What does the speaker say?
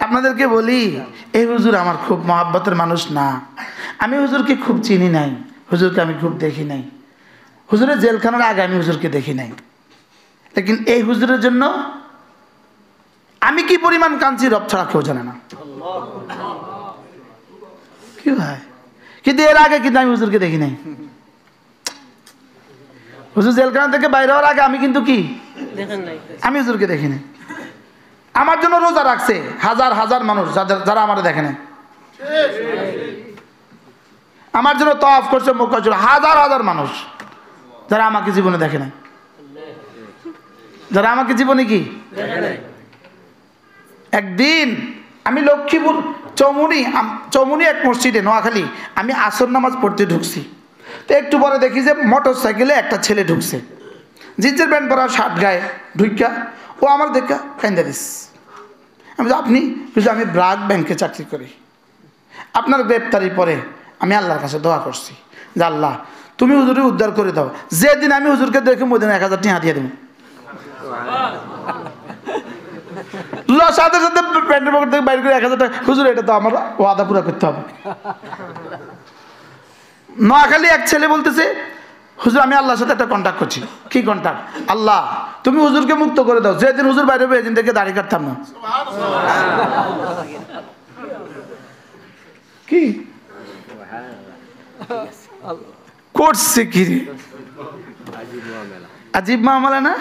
আপনাদেরকে বলি, এই হুজুর আমার খুব মহাব্বতের মানুষ না, আমি হুজুরকে খুব চিনি নাই, হুজুরকে আমি খুব দেখি নাই, হুজুরের জেলখানার আগে আমি হুজুরকে দেখি নাই, লেকিন এই হুজুরের জন্য আমি কি পরিমাণ কাঁদছি রব ছাড়া কেউ জানে না। কি ভাই, কিন্তু এর আগে কিন্তু আমি হুজুরকে দেখি নাই। হুজুর জেলখানা থেকে বাইরে হওয়ার আগে আমি কিন্তু কি আমি হুজুরকে দেখি নাই। আমার জন্য রোজা রাখছে হাজার হাজার মানুষ যারা আমার দেখে নাই। আমার জন্য তওয়াফ করছে মক্কা জুড়ে হাজার হাজার মানুষ যারা আমাকে জীবনে দেখে নাই, যারা আমাকে জীবনে কি একদিন আমি লক্ষ্মীপুর চৌমুনি এক মসজিদে নোয়াখালী আমি আসর নামাজ পড়তে ঢুকছি, তো একটু পরে দেখি যে মোটর সাইকেলে একটা ছেলে ঢুকছে, জিন্সের প্যান্ট পরা শার্ট গায়ে ঢুকা, ও আমার দেখা কান্দা দিস। আমি আপনি আমি ব্রাক ব্যাংকে চাকরি করি, আপনার গ্রেপ্তারি পরে আমি আল্লাহর কাছে দোয়া করছি যে আল্লাহ তুমি হুজুরে উদ্ধার করে দাও, যেদিন আমি হুজুরকে দেখে ওই দিন 1000 টাকা দিয়ে দেবো। সাথে সাথে প্যান্টের পকেট থেকে বাইর করে 1000 টাকা, হুজুর এটা তো আমার ওয়াদা পুরা করতে হবে। নোয়াখালী এক ছেলে বলতেছে হুজুর আমি আল্লাহর সাথে একটা কন্ট্যাক্ট করছি। কি কন্ট্যাক্ট? আল্লাহ তুমি হুজুরকে মুক্ত করে দাও, যেদিন হুজুর বাইরে হবে এদিন থেকে দাড়ি কাটতাম না। কি করছে কি রে, আজীব মামলা না?